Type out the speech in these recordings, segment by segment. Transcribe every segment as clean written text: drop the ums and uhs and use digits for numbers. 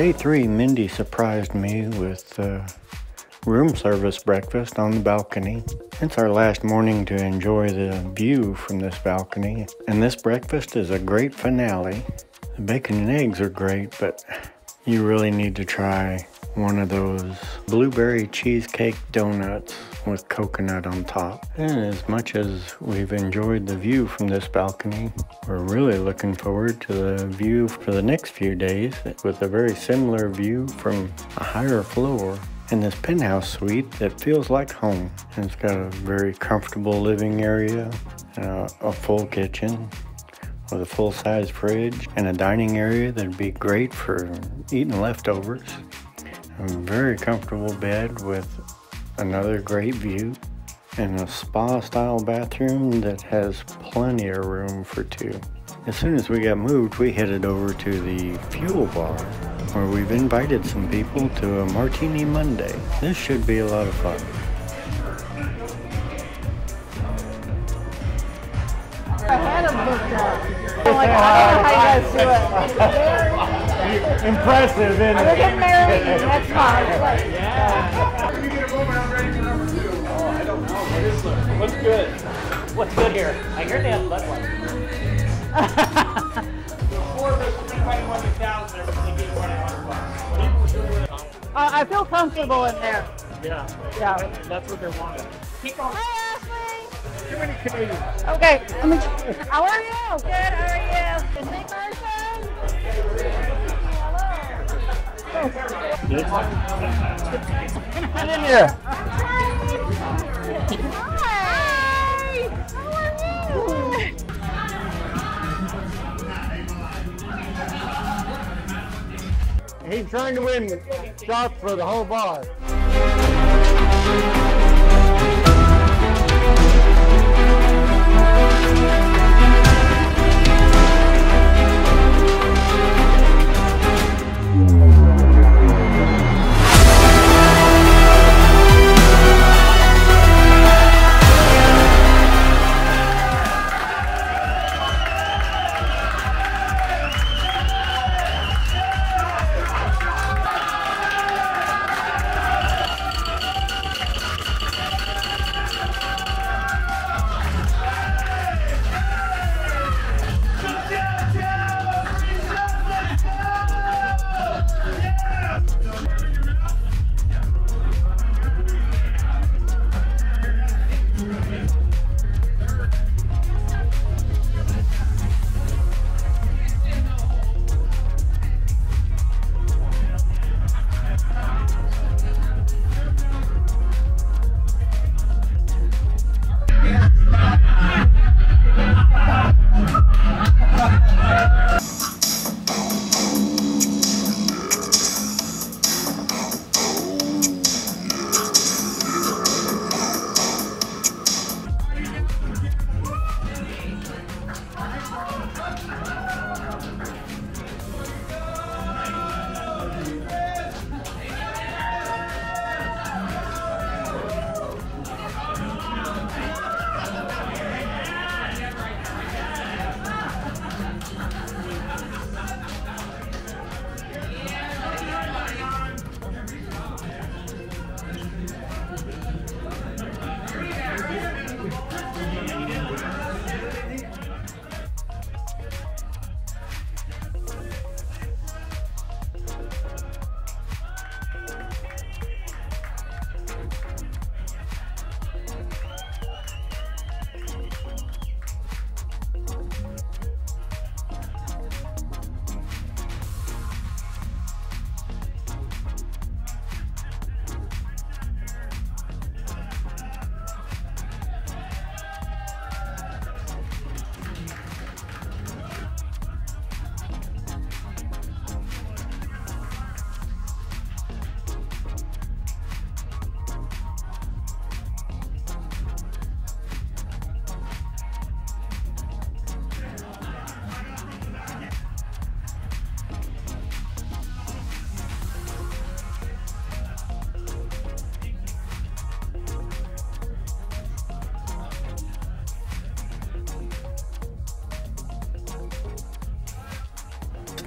day 3, Mindy surprised me with room service breakfast on the balcony. It's our last morning to enjoy the view from this balcony, and this breakfast is a great finale. The bacon and eggs are great, but you really need to try one of those blueberry cheesecake donuts with coconut on top. And as much as we've enjoyed the view from this balcony, we're really looking forward to the view for the next few days with a very similar view from a higher floor in this penthouse suite that feels like home. And it's got a very comfortable living area, a full kitchen with a full-size fridge, and a dining area that'd be great for eating leftovers. A very comfortable bed with another great view, and a spa-style bathroom that has plenty of room for 2. As soon as we got moved, we headed over to the fuel bar, where we've invited some people to a Martini Monday. This should be a lot of fun. I had them booked up. I'm like, I don't know how you guys do it. Impressive, isn't it? We're getting married next month. Yeah. Can you get a moment? I'm ready for number 2. Oh, I don't know. What is there? What's good? What's good here? I hear they have Budweiser. Before there's 3,100,000, everything gets $100. I feel comfortable in there. Yeah. That's what they're wanting. Keep on. Hi, Ashley. Too many Canadians. Okay. How are you? Good. How are you? Hey, Carson. Get in here. Hi. How are you? He's trying to win shots for the whole bar.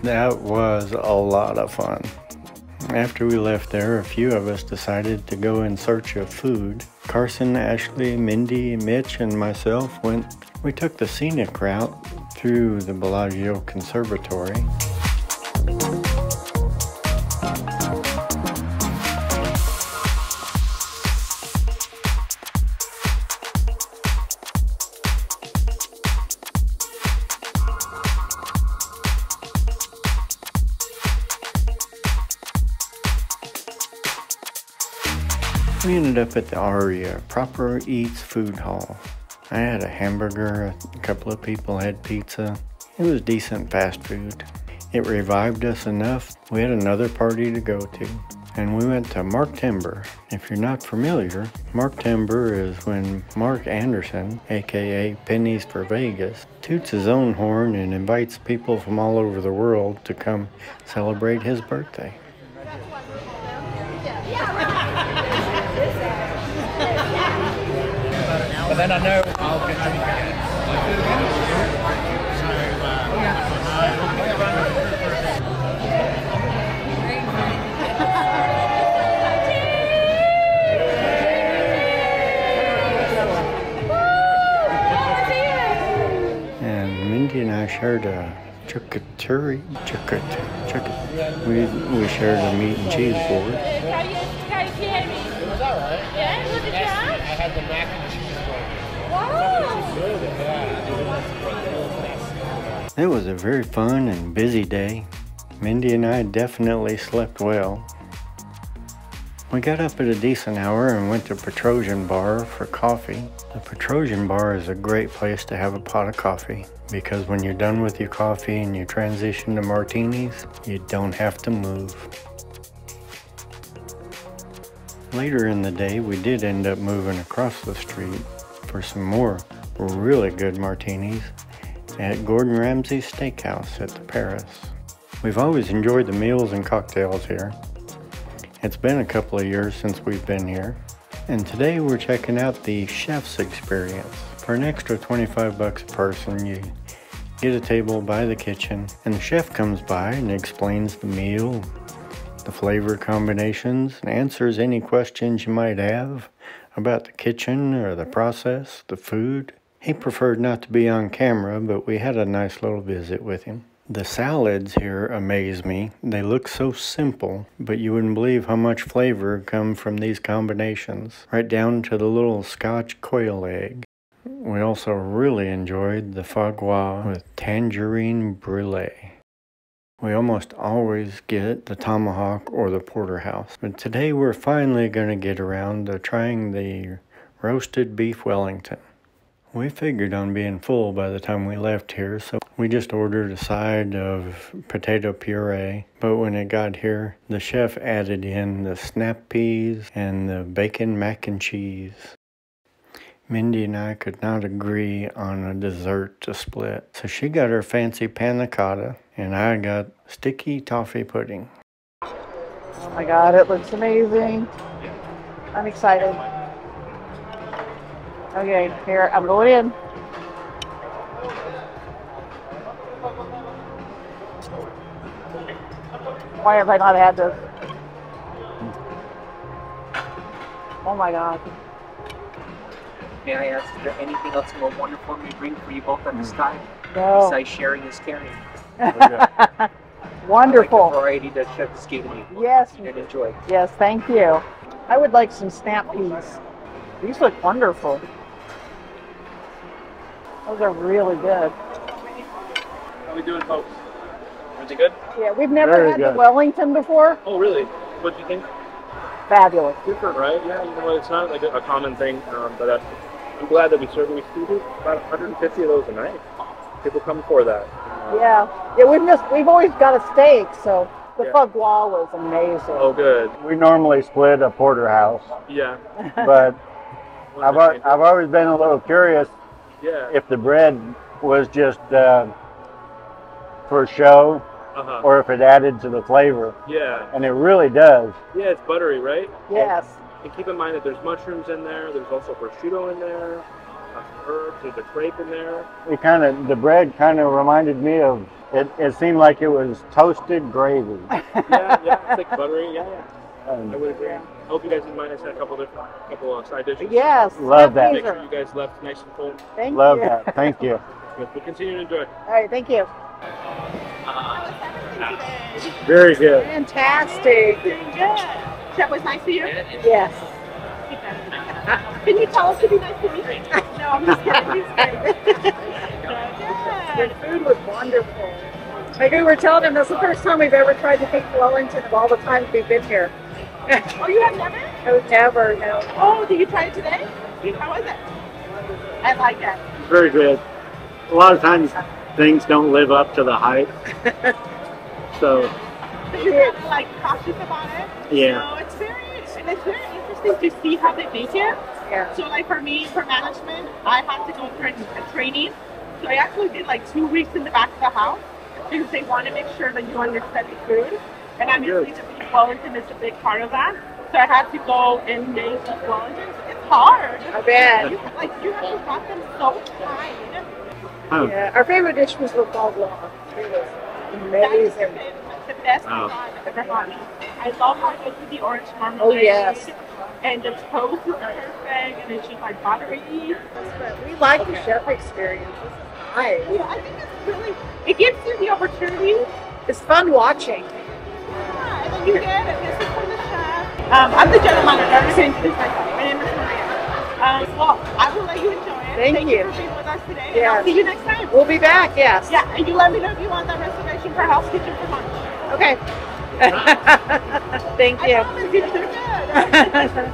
That was a lot of fun. After we left there, a few of us decided to go in search of food. Carson, Ashley, Mindy, Mitch, and myself we took the scenic route through the Bellagio Conservatory. We ended up at the Aria, Proper Eats Food Hall. I had a hamburger, a couple of people had pizza. It was decent fast food. It revived us enough, we had another party to go to. And we went to Marktember. If you're not familiar, Marktember is when Mark Anderson, aka Pennies for Vegas, toots his own horn and invites people from all over the world to come celebrate his birthday. But then I know I'll get And Mindy and I shared a charcuterie. We shared a meat and cheese board. It was alright. Yeah, was it I dry? had the mac and cheese one. Wow. It was a very fun and busy day. Mindy and I definitely slept well. We got up at a decent hour and went to Petrosian Bar for coffee. The Petrosian Bar is a great place to have a pot of coffee because when you're done with your coffee and you transition to martinis, you don't have to move. Later in the day, we did end up moving across the street for some more really good martinis at Gordon Ramsay's Steakhouse at the Paris. We've always enjoyed the meals and cocktails here. It's been a couple of years since we've been here, and today we're checking out the chef's experience. For an extra 25 bucks a person, you get a table by the kitchen, and the chef comes by and explains the meal, the flavor combinations, and answers any questions you might have about the kitchen or the process, the food. He preferred not to be on camera, but we had a nice little visit with him. The salads here amaze me. They look so simple, but you wouldn't believe how much flavor comes from these combinations, right down to the little Scotch quail egg. We also really enjoyed the foie gras with tangerine brulee. We almost always get the tomahawk or the porterhouse, but today we're finally going to get around to trying the roasted beef Wellington. We figured on being full by the time we left here, so we just ordered a side of potato puree. But when it got here, the chef added in the snap peas and the bacon mac and cheese. Mindy and I could not agree on a dessert to split, so she got her fancy panna cotta, and I got sticky toffee pudding. Oh my God, it looks amazing. I'm excited. Okay, here, I'm going in. Why have I not had this? Oh my God. May I ask, is there anything else more wonderful we bring for you both at this time? No. Besides sharing is caring. Wonderful. I like the variety that Chef has given you. Yes. And enjoy. Yes, thank you. I would like some snap peas. These look wonderful. Those are really good. How are we doing, folks? Everything good? Yeah, we've never had the Wellington before. Oh, really? What do you think? Fabulous. Different, right? Yeah, you know what? It's not like a common thing, but I'm glad that we do about 150 of those a night. People come for that. Yeah, we've always got a steak, so the foie gras was amazing. Oh, good. We normally split a porterhouse, Yeah. but I've always been a little curious if the bread was just for show or if it added to the flavor. Yeah. And it really does. Yeah, it's buttery, right? Yes. And keep in mind that there's mushrooms in there. There's also prosciutto in there. herbs. There's a crepe in there. The bread kind of reminded me of, it seemed like it was toasted gravy. Yeah, it's like buttery, yeah. I would agree. I hope you guys didn't mind. I said a couple of side dishes. Yes. Love that. Make sure you guys left nice and full. Love that. Thank you. We'll continue to enjoy. All right, thank you. Very good. Fantastic. Good. That was nice to you? Yes. Can you tell us to be nice to me? No, I'm just kidding. The food was wonderful. Like we were telling him, that's the first time we've ever tried to take Wellington of all the times we've been here. Oh, you have never? No, never, no. Oh, did you try it today? How was it? I like it. Very good. A lot of times things don't live up to the hype. So You're kind of like cautious about it. yeah. So it's very interesting to see how they make it. Yeah. So like for me, for management, I had to go for a training. So I actually did like 2 weeks in the back of the house because they want to make sure that you understand the food. And obviously the beef Wellington is a big part of that. So I had to go and make beef Wellingtons. It's hard. I bet. You have to cut them so fine. Yeah, our favorite dish was the Waldorf. It was amazing. The best one I've ever had. I love how it goes with the orange marmalade. Oh, yes. And the toast is perfect, and it's just like buttery. But we like the chef experience. Nice. Yeah, I think it's really, it gives you the opportunity. It's fun watching. Yeah, and then you get a visit from the chef. I'm the general manager. My name is Maria. Well, I will let you enjoy it. Thank you for being with us today. Yeah. I'll see you next time. We'll be back, yes. Yeah, and you let me know if you want that reservation for Hell's Kitchen for lunch. Okay. Thank you. I promise you, they're good.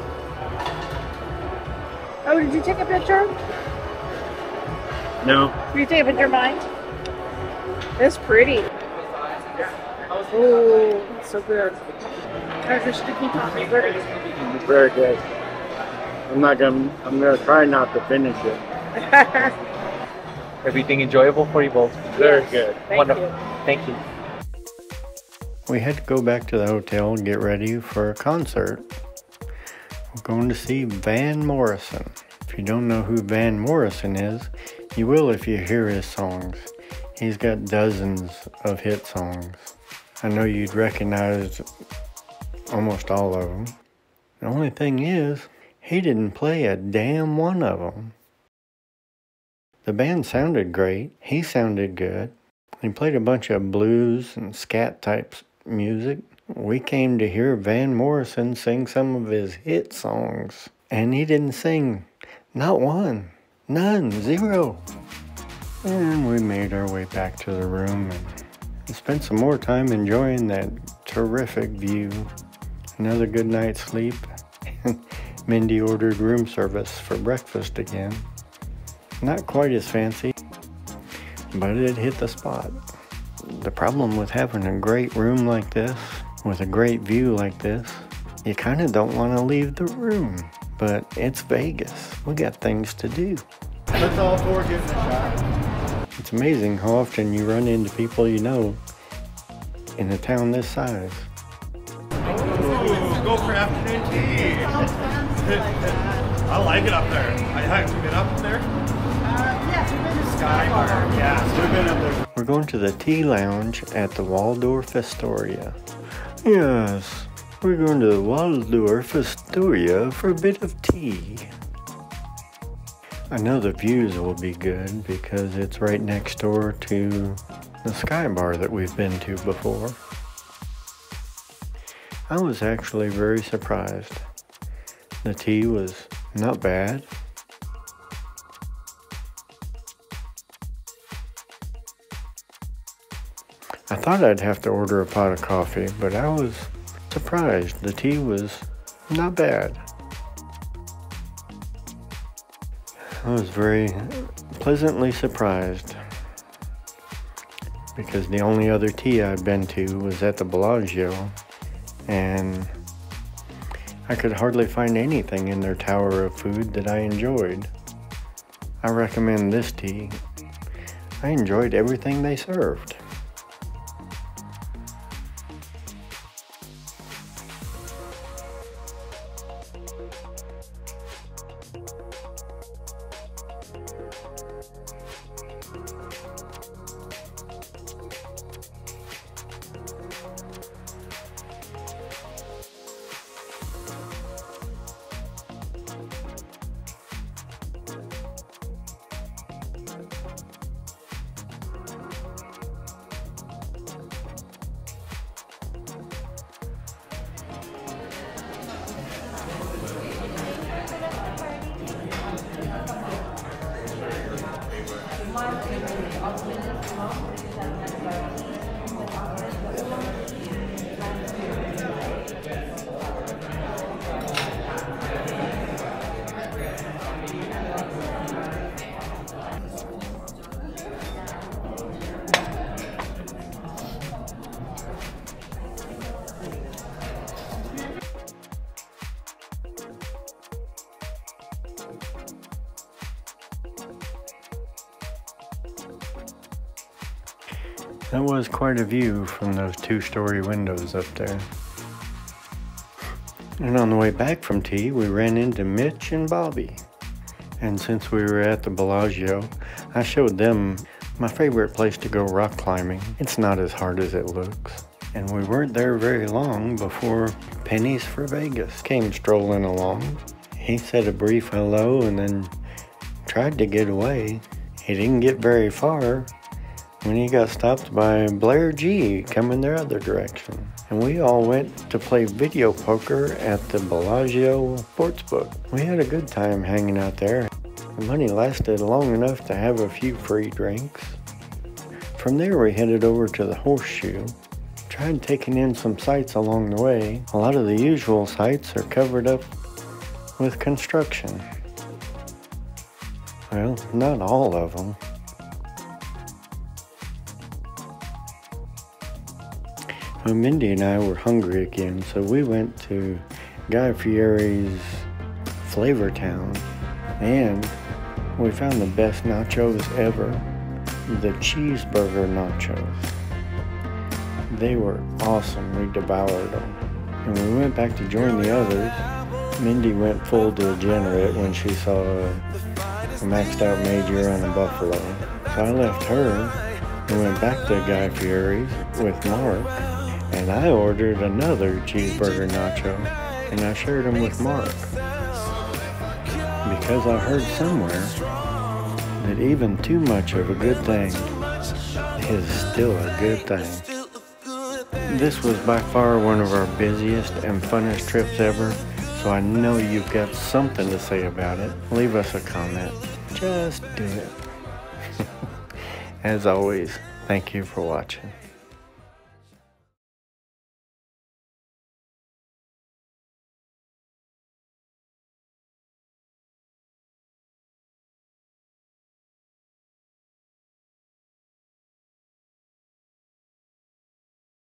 Oh, did you take a picture? No. Will you take a picture of mine? It's pretty. Oh, so good. There's a sticky toffee. Very good. I'm gonna try not to finish it. Everything enjoyable for you both? Very good. Wonderful. Thank you. We had to go back to the hotel and get ready for a concert. We're going to see Van Morrison. If you don't know who Van Morrison is, you will if you hear his songs. He's got dozens of hit songs. I know you'd recognize almost all of them. The only thing is, he didn't play a damn one of them. The band sounded great. He sounded good. He played a bunch of blues and scat type music. We came to hear Van Morrison sing some of his hit songs. And he didn't sing not one, none, zero. And we made our way back to the room and spent some more time enjoying that terrific view. Another good night's sleep. Mindy ordered room service for breakfast again. Not quite as fancy, but it hit the spot. The problem with having a great room like this, with a great view like this, you kind of don't want to leave the room. But it's Vegas. We got things to do. Let's all four get in the shot. It's amazing how often you run into people you know in a town this size. Ooh, go for afternoon tea. I like it up there. Have you been up there? Yes, we've been to Sky Bar. Yeah, we've been up there. We're going to the tea lounge at the Waldorf Astoria. Yes, we're going to the Waldorf Astoria for a bit of tea. I know the views will be good because it's right next door to the Sky Bar that we've been to before. I was actually very surprised. The tea was not bad. I thought I'd have to order a pot of coffee, but I was surprised. The tea was not bad. I was very pleasantly surprised because the only other tea I'd been to was at the Bellagio, and I could hardly find anything in their tower of food that I enjoyed. I recommend this tea. I enjoyed everything they served. That was quite a view from those 2-story windows up there. And on the way back from tea, we ran into Mitch and Bobby. And since we were at the Bellagio, I showed them my favorite place to go rock climbing. It's not as hard as it looks. And we weren't there very long before Pennies for Vegas came strolling along. He said a brief hello and then tried to get away. He didn't get very far when he got stopped by Blair G coming their other direction. And we all went to play video poker at the Bellagio Sportsbook. We had a good time hanging out there. The money lasted long enough to have a few free drinks. From there we headed over to the Horseshoe. Tried taking in some sights along the way. A lot of the usual sights are covered up with construction. Well, not all of them. Well, Mindy and I were hungry again, so we went to Guy Fieri's Flavortown, and we found the best nachos ever, the cheeseburger nachos. They were awesome. We devoured them. And we went back to join the others. Mindy went full degenerate when she saw a maxed out major on a buffalo. So I left her and went back to Guy Fieri's with Mark. And I ordered another cheeseburger nacho, and I shared them with Mark. Because I heard somewhere that even too much of a good thing is still a good thing. This was by far one of our busiest and funnest trips ever, so I know you've got something to say about it. Leave us a comment. Just do it. As always, thank you for watching.